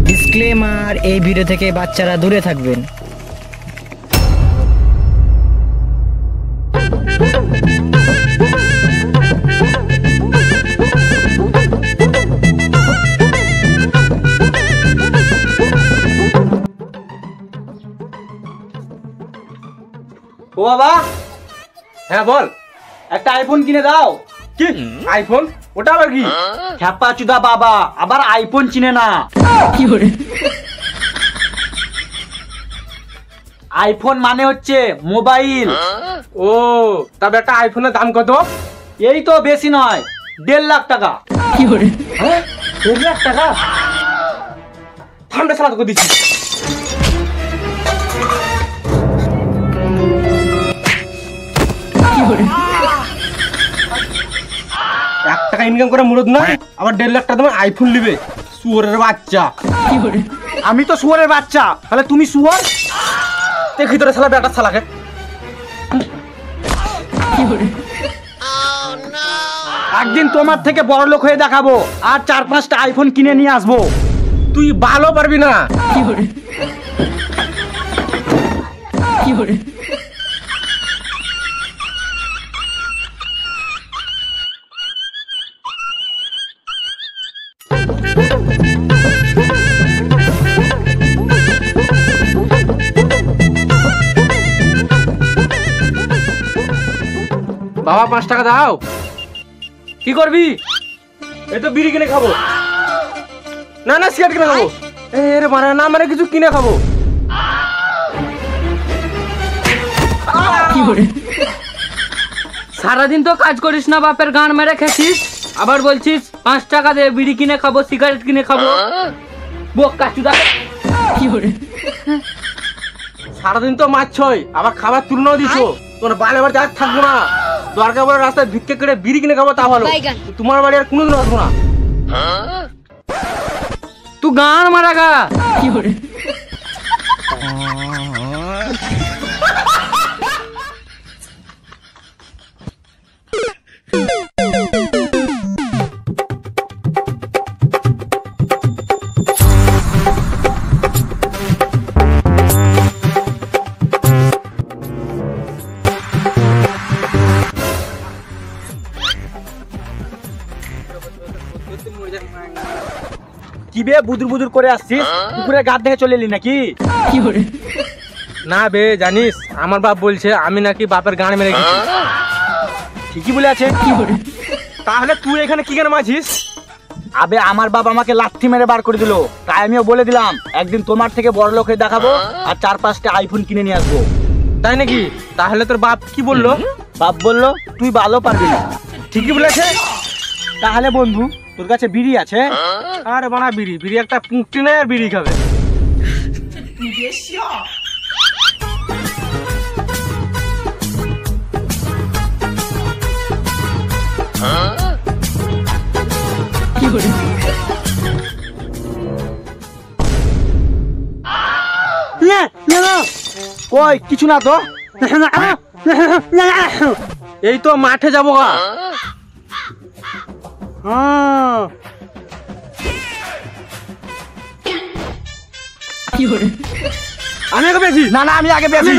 Disclaimer, এই video থেকে বাচ্চারা দূরে থাকবেন। ও বাবা, হ্যাঁ বল, একটা আইফোন কিনে দাও। কি আইফোন? ওটা আবার কি? খ্যাপা চুদা বাবা, আবার আইফোন চিনে না? কি করে? আইফোন মানে হচ্ছে মোবাইল। ও, তবে একটা আইফোনের দাম কত? এই তো বেশি নয়, 1.5 লাখ টাকা। কি করে? 1.5 লাখ টাকা? ঠান্ডা সালাদ করে দিচ্ছি। টাকা ইনকাম করে মুরদ না, আবার 1.5 লাখ টাকা আইফোন নিবে। শুয়োরের বাচ্চা। আমি তো শুয়োরের বাচ্চা, তাহলে তুমি শুয়োর? দেখি তোর শালা বেটা শালাকে। একদিন তোমার থেকে বড় লোক হয়ে দেখাবো, আর 4-5টা আইফোন কিনে নিয়ে আসবো। তুই ভালো পারবি না। কি করে? কি করে? বাবা 5 টাকা দাও। কি করবি? এই তো বিড়ি কিনে খাবো। না না, সিগারেট কিনে খাবো। এরে মারা না, মানে কিছু কিনে খাবো। কি করে? সারাদিন তো কাজ করিস না, বাপের গান মেরে খেছিস, আবার বলছিস 5 টাকা দে, বিড়ি কিনে খাবো, সিগারেট কিনে খাবো। বোকা চুদা। কি করে? সারাদিন তো মারছই, আবার খাবার তুলনাও দিছো। তোর বালে বাড়ি আর থাকবো না, দরকার পড়ে রাস্তায় ভিক্ষে করে বিড়ি কিনে খাবো, তা ভালো। তোমার বাড়ি আর কোনোদিন আসবো না। তুই গান মারা গা। কি করে? কি বে বুদুর বুদুর করে আসছিস? পুকুরে গাদ দেখে চলে এলি নাকি? কি করে? না বে, জানিস আমার বাপ বলছে আমি নাকি বাপের গান মেরে গেছি। ঠিকই বলে আছে। কি করে? তাহলে তুই এখানে কি কেন মাছিস? আবে আমার বাপ আমাকে লাথি মেরে বার করে দিল, তাই আমিও বলে দিলাম একদিন তোমার থেকে বড় লোক হয়ে দেখাবো, আর 4-5টা আইফোন কিনে নিয়ে আসবো। তাই নাকি? তাহলে তোর বাপ কি বললো? বাপ বললো তুই ভালো পারবি না। ঠিকই বলেছে। তাহলে বন্ধু, তোর কাছে বিড়ি আছে? আরে বানা, বিড়ি বিড়ি একটা পুঁকটি নেই, আর বিড়ি খাবে। কি করে? কই কিছু না তো। এই তো মাঠে যাবো গা। কি করে? আমি আগে পেয়েছি। না না, আমি আগে পেয়েছি।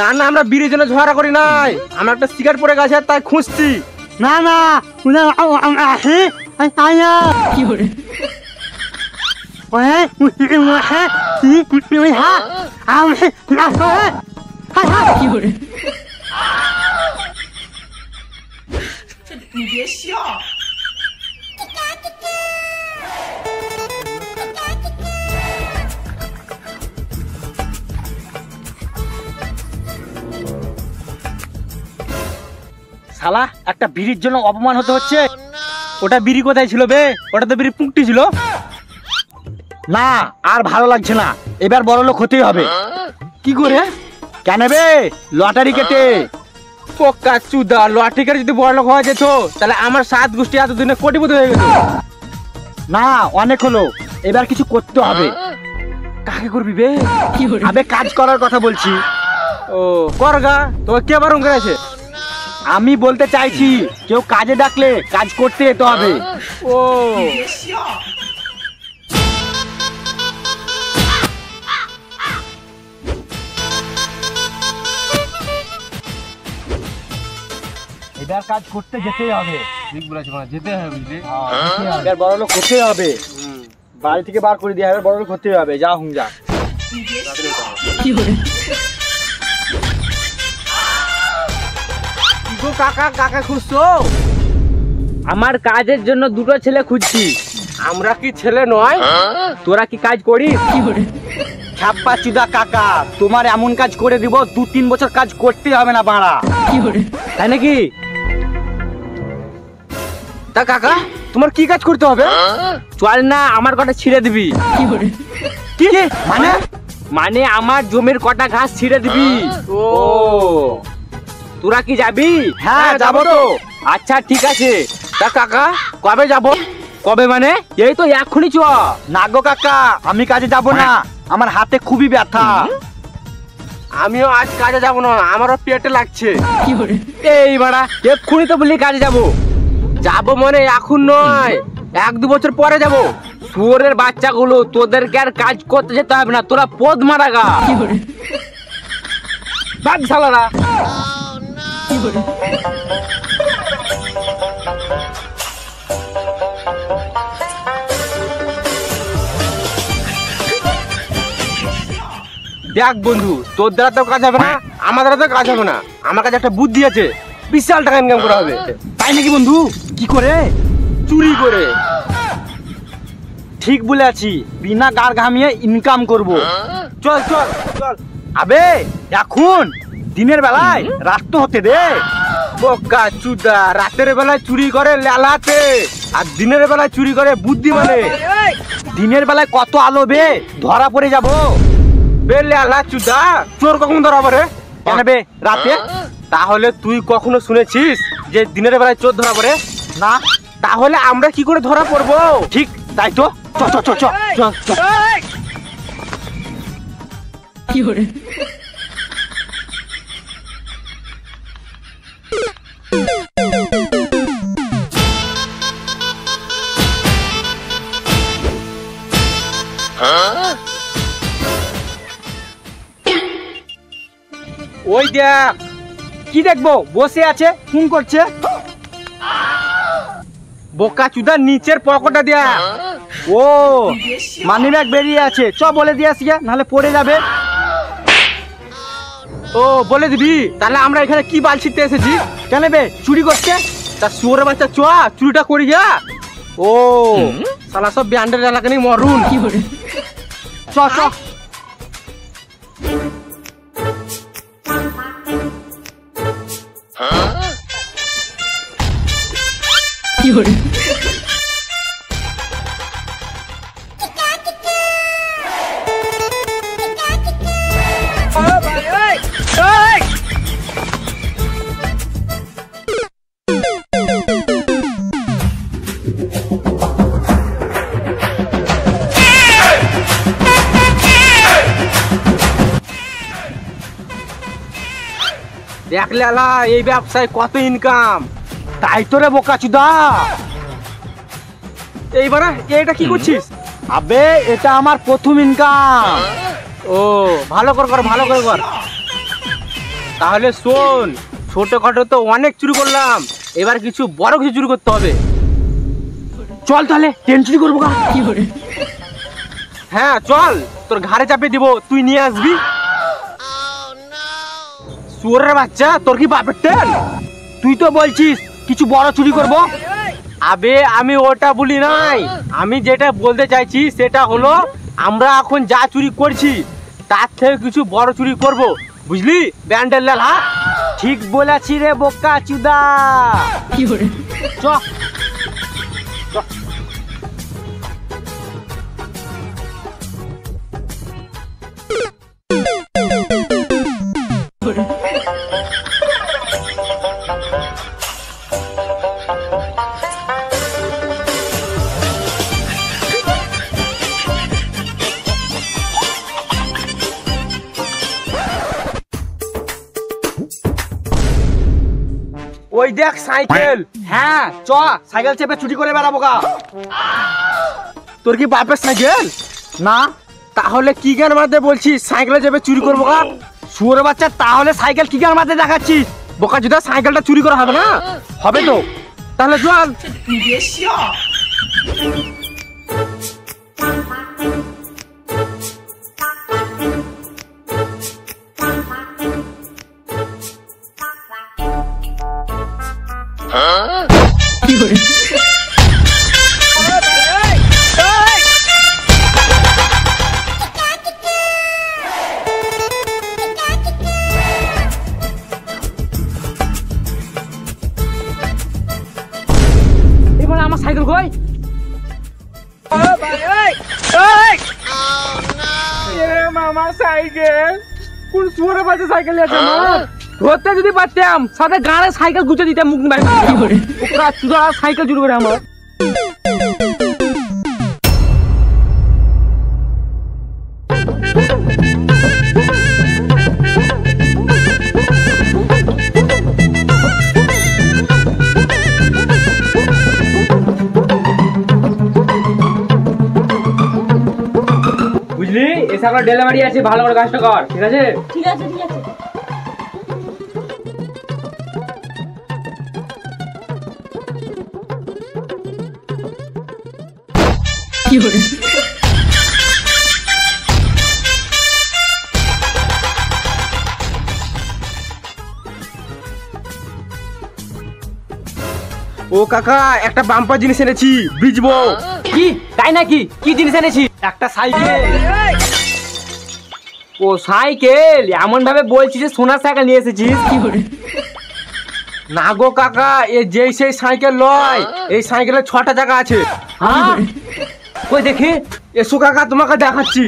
না না, আমরা বিড়ির জন্য ঝগড়া করি নাই, আমার একটা সিগারেট পড়ে গেছে তাই খুঁজছি। না না, কি করে? কি করে? শালা একটা বিড়ির জন্য অপমান হতে হচ্ছে। ওটা বিড়ি কোথায় ছিল বে? ওটা তো বিড়ি পুঁকটি ছিল। না, আর ভালো লাগছে না, এবার বড় লোক হতেই হবে। কি করে? কেন বে? লটারি কেটে। পোকা চুদা, লটারি কেটে যদি বড় লোক হওয়া যেত তাহলে আমার 7 গোষ্ঠী এতদিনে কোটিপতি হয়ে গেল। না, অনেক হলো, এবার কিছু করতে হবে। কাকে করবি বে? আবে কাজ করার কথা বলছি। ও করগা, তোকে কে বারণ করেছে? আমি বলতে চাইছি কেউ কাজে ডাকলে কাজ করতে যেতে হবে। ও এবার কাজ করতে যেতেই হবে। ঠিক বলেছো, মানে যেতে হবে বুঝলি। এবার বড় লোক হতেই হবে, বাড়ি থেকে বার করে দিয়ে হবে, বড় লোক হতেই হবে। যা হুম যা। কাকা কাকা খুঁজছো? আমার কাজের জন্য দুটো ছেলে খুঁজছি। আমরা কি ছেলে নয়? তোরা কি কাজ করিস? ছাপ্পা চুদা কাকা, তোমার এমন কাজ করে দিব 2-3 বছর কাজ করতেই হবে না বাড়া। তাই নাকি? তা কাকা তোমার কি কাজ করতে হবে? চল না, আমার কটা ছিঁড়ে দিবি। কি মানে? মানে আমার জমির কটা ঘাস ছিঁড়ে দিবি। ও তোরা কি যাবি? হ্যাঁ যাবো তো। আচ্ছা ঠিক আছে। তা কাকা কবে যাব? কবে মানে? এই তো এক্ষুনি চ। না গো কাকা, আমি কাজে যাব না, আমার হাতে খুবই ব্যথা। আমিও আজ কাজে যাব না, আমারও পেটে লাগছে। এই বাড়া, এক্ষুনি তো বলি কাজে যাবো। যাবো মানে এখন নয়, 1-2 বছর পরে যাব। শুয়োরের বাচ্চাগুলো, তোদেরকে আর কাজ করতে যেতে হবে না, তোরা পদ মারা গা। ভাগ শালারা। দেখ বন্ধু, তোর দ্বারা তো কাজ হবে না, আমার দ্বারা তো কাজ হবে না। আমার কাছে একটা বুদ্ধি আছে, বিশাল টাকা ইনকাম করা হবে। তাই নাকি বন্ধু? কি করে? চুরি করে। ঠিক বলে আছি, বিনা গার ঘামিয়ে ইনকাম করব। চল চল চল। আবে এখন দিনের বেলায়, রাত তো হতে দে। বোকা চুদা, রাতের বেলায় চুরি করে লালাতে, আর দিনের বেলায় চুরি করে বুদ্ধি মানে। দিনের বেলায় কত আলো বে, ধরা পড়ে যাব। বে লালা চুদা, চোর কখন ধরা পড়ে? কেন বে রাতে? তাহলে তুই কখনো শুনেছিস যে দিনের বেলায় চোর ধরা পড়ে? না। তাহলে আমরা কি করে ধরা পড়বো? ঠিক তাই তো। চ চ চ চ চ চ। ওই দেখ। কি দেখবো? বসে আছে, ফোন করছে। বোকা চুদা, নিচের পকেটটা দেয়া। ও মানি ব্যাগ বেরিয়ে আছে, চ বলে দিয়ে আসি, নাহলে পড়ে যাবে। ও বলে দিবি? তাহলে আমরা এখানে কি বাল ছিটতে এসেছি? কেন বে, চুরি করছে? তা শুয়োরের বাচ্চা, চ চুরিটা করি যা। ও শালা সব ব্যান্ডের এলাকা নেই মরুন। চ চ। দেখ লালা, এই ব্যবসায় কত ইনকাম। তাই তো রে বোকা চুদা। এইবার এটা কি করছিস? আবে এটা আমার প্রথম ইনকাম। ও ভালো কর কর, ভালো করে কর। তাহলে শোন, ছোটখাটো তো অনেক চুরি করলাম, এবার কিছু বড় কিছু চুরি করতে হবে। চল তাহলে ট্রেন চুরি করবো। হ্যাঁ চল, তোর ঘাড়ে চাপিয়ে দিব, তুই নিয়ে আসবি। শুয়োরের বাচ্চা, তোর কি বাপের তেল? তুই তো বলছিস কিছু বড় চুরি করব। আবে আমি ওটা বলি নাই, আমি যেটা বলতে চাইছি সেটা হলো আমরা এখন যা চুরি করছি তার থেকে কিছু বড় চুরি করব, বুঝলি ব্যান্ডেল লালা? ঠিক বলেছি রে বোকা চুদা। চ। ওই দেখ সাইকেল। হ্যাঁ চ সাইকেল চেপে চুরি করে বেড়াবো গা। তোর কি বাপের সাইকেল? না তাহলে কি গান মারতে বলছিস সাইকেলে যাবে চুরি করবো গা? শুয়োর বাচ্চা, তাহলে সাইকেল কি গান মারতে দেখাচ্ছিস? বোকা জুদা, সাইকেলটা চুরি করা হবে না? হবে তো, তাহলে চল। এবার আমার সাইকেল কই? মামা সাইকেল কোন চোরে বাজে সাইকেল আছে আমার? ধরতে যদি পারতাম সাথে গাড়ে সাইকেল গুছে দিতাম মুখ বাইরে করে। ওরা চুরা সাইকেল চুরি করে আমার। বুঝলি, এসে আমার ডেলিভারি আছে, ভালো করে কাজটা কর, ঠিক আছে? ঠিক আছে ঠিক আছে। ও কাকা, একটা বাম্পার জিনিস এনেছি, বিজবো। কি তাই নাকি? কি জিনিস এনেছি? একটা সাইকেল। ও সাইকেল, এমন ভাবে বলছিস যে সোনার সাইকেল নিয়ে এসেছিস। না গো কাকা, এ যেই সেই সাইকেল লয়, এই সাইকেলের 6টা চাকা আছে। হ্যাঁ, কই দেখি। এসো কাকা, তোমাকে দেখাচ্ছি।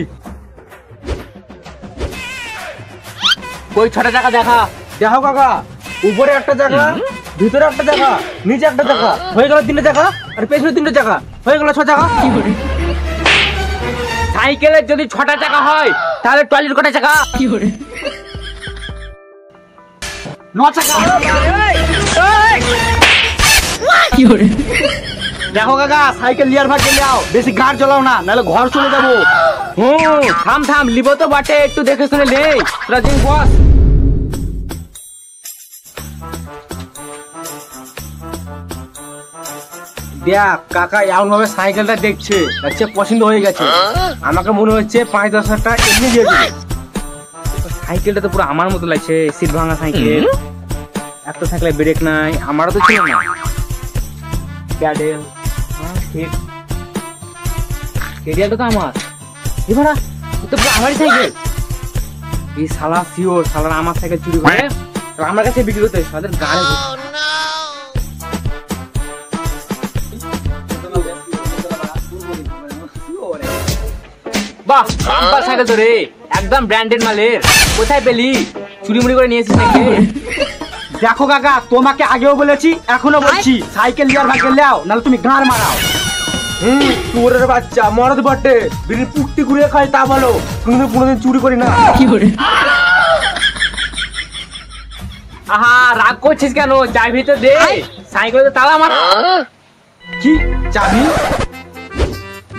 কই 6টা টাকা দেখা। দেখো কাকা, উপরে একটা চাকা, ভিতরে একটা চাকা, নিচে একটা চাকা, হয়ে গেল 3টে চাকা, আর পেছনে 3টে চাকা, হয়ে গেল 6 চাকা। সাইকেলের যদি 6টা চাকা হয় তাহলে টয়লেট কটা চাকা? 9 চাকা। দেখো কাকা, সাইকেল লিয়ার ভাগ চলে যাও, বেশি গাড় চালাও না, নাহলে ঘর চলে যাবো। থাম থাম, লিব তো বাটে, একটু দেখে শুনে নে। তোরা জিম বস। দেখ কাকা, এমন ভাবে সাইকেলটা দেখছে, আচ্ছা পছন্দ হয়ে গেছে। আমাকে মনে হচ্ছে 5-10 হাজার টাকা এমনি দিয়ে দিবে। সাইকেলটা তো পুরো আমার মতো লাগছে, সিট ভাঙা সাইকেল, একটা সাইকেলে ব্রেক নাই, আমারও তো ছিল না প্যাডেল। ঠিক, কেডিয়ালটা তো আমার। এবার তো পুরো আমারই সাইকেল। এই শালা শিওর, শালা আমার সাইকেল চুরি করে আমার কাছে বিক্রি করতে, তাদের গাড়ি। বাহ, বাম্পার সাইকেল তো রে, একদম ব্র্যান্ডেড মালের। কোথায় পেলি? চুরি মুড়ি করে নিয়েছিস নাকি? দেখো কাকা, তোমাকে আগেও বলেছি, এখনো বলছি, সাইকেল লিয়ার ভাগ চলে যাও, নাহলে তুমি গাড় মারাও। চোরের বাচ্চা, মরদ বটে, বিড়ি পুকটি ঘুরিয়ে খাই তা বলো, কিন্তু কোনোদিন চুরি করি না। আহা, রাগ করছিস কেন? চাবি তো দে, সাইকেলে তো তালা মারা। কি চাবি?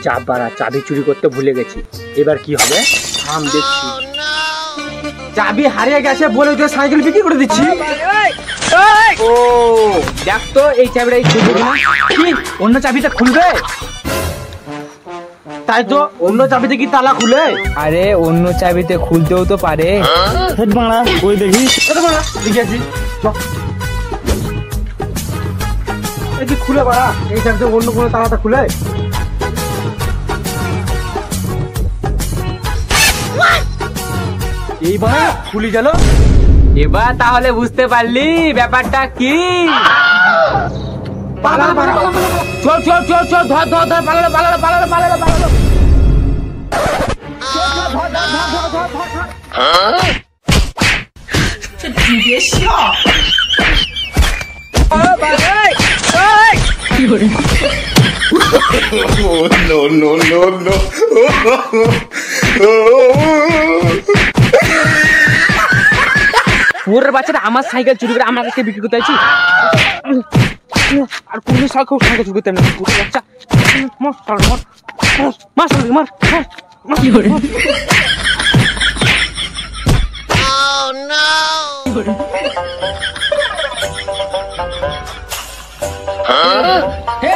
চাবারা, চাবি চুরি করতে ভুলে গেছি, এবার কি হবে? থাম দেখছি। চাবি হারিয়ে গেছে বলে তো সাইকেল বিক্রি করে দিচ্ছি। ও দেখ তো, এই চাবিটাই খুলবে না। কি অন্য চাবিতে খুলবে? তাই তো, অন্য চাবিতে কি তালা খুলে? আরে অন্য চাবিতে খুলতেও তো পারে। হেড বাংলা, ওই দেখি। লিখেছি, কি খুলে বাড়া, এই চাবিতে অন্য কোনো তালাটা খুলে? এই বাড়া খুলি গেল। এবার তাহলে বুঝতে পারলি ব্যাপারটা কি? পালালো, পালালো, চল চল চল চল, ধর ধর ধর, পালালো পালালো পালালো পালালো পালালো। no. পুরের বাচ্চাটা আমার সাইকেল চুরি করে আমার কাছে বিক্রি করতে আছি। আর কোন সাইকেল চুরি করতে না পুরের বাচ্চা। মার মার মার মার মার কি করে? हे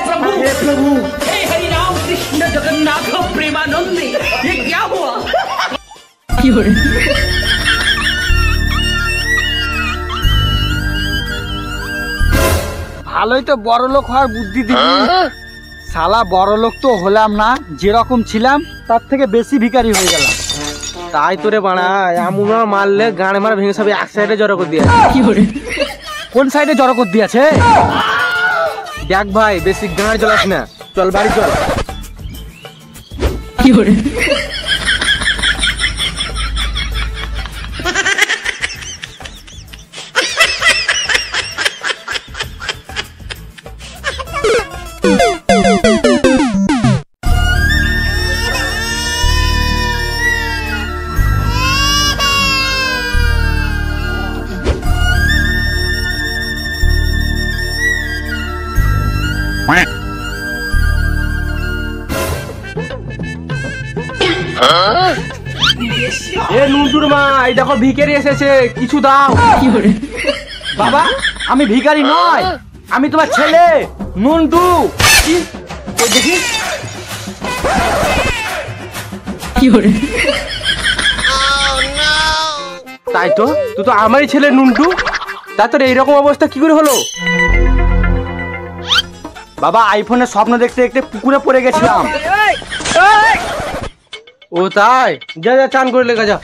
प्रभु हे हरि राम कृष्ण जगन्नाथ प्रेमानंद ये क्या हुआ? ভালোই তো বড় লোক হওয়ার বুদ্ধি দিবি। শালা বড় লোক তো হলাম না, যেরকম ছিলাম তার থেকে বেশি ভিখারি হয়ে গেলাম। তাই তোরে বাড়া এমন মারলে গাড়ে মারা ভেঙে সব এক সাইডে জড়ো করে দিয়ে। কোন সাইডে জড়ো করে দিয়েছে? দেখ ভাই বেশি গাঁড় জ্বলাস না, চল বাড়ি চল। এ নুনটুর মা, এই দেখো ভিখারি এসেছে, কিছু দাও। বাবা আমি ভিখারি নয়, আমি তোমার ছেলে নুনটু। ওই দেখি তাই তো, তুই তো আমারই ছেলে নুনটু। তা তোর এইরকম অবস্থা কি করে হলো? বাবা আইফোনের স্বপ্ন দেখতে দেখতে পুকুরে পড়ে গেছিলাম। ও তাই, যা যা চান করে লেখা যা।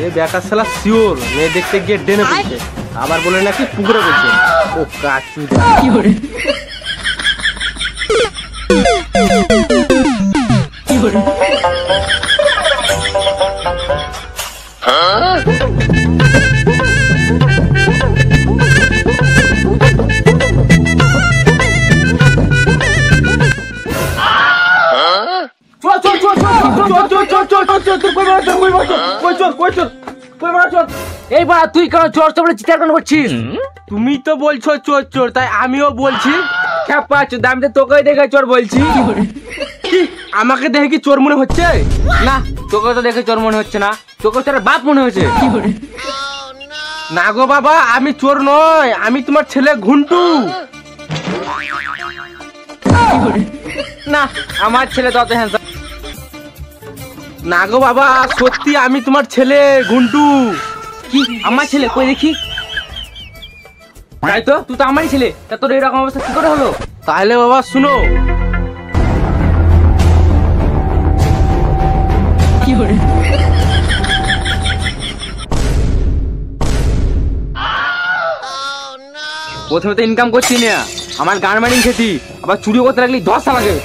এ বেকার শালা শিওর মেয়ে দেখতে গিয়ে ডেনে পড়ছে, আবার বলে নাকি পুকুরে পড়ছে। ও কাচু এই বাড়া তুই কেন চোর চোর বলে চিৎকার কেন করছিস? তুমি তো বলছো চোর চোর, তাই আমিও বলছি। খ্যাপা চোর, আমি তো তোকে দেখে চোর বলছি। কি আমাকে দেখে কি চোর মনে হচ্ছে? না তোকে তো দেখে চোর মনে হচ্ছে না, তোকে তোর বাপ মনে হচ্ছে। না গো বাবা, আমি চোর নয়, আমি তোমার ছেলে ঘুন্টু। না আমার ছেলে তো অত হ্যান্ডসাম না গো বাবা, সত্যি আমি তোমার ছেলে ঘুন্টু। কি আমার ছেলে? কই দেখি। তাই তো, তুই তো আমারই ছেলে, তা তোর এরকম অবস্থা কি করে হলো? তাহলে বাবা শুনো, প্রথমে তো ইনকাম করছি না, আমার গান মারিং খেতি, আবার চুরি করতে লাগলি 10 টাকা লাগে।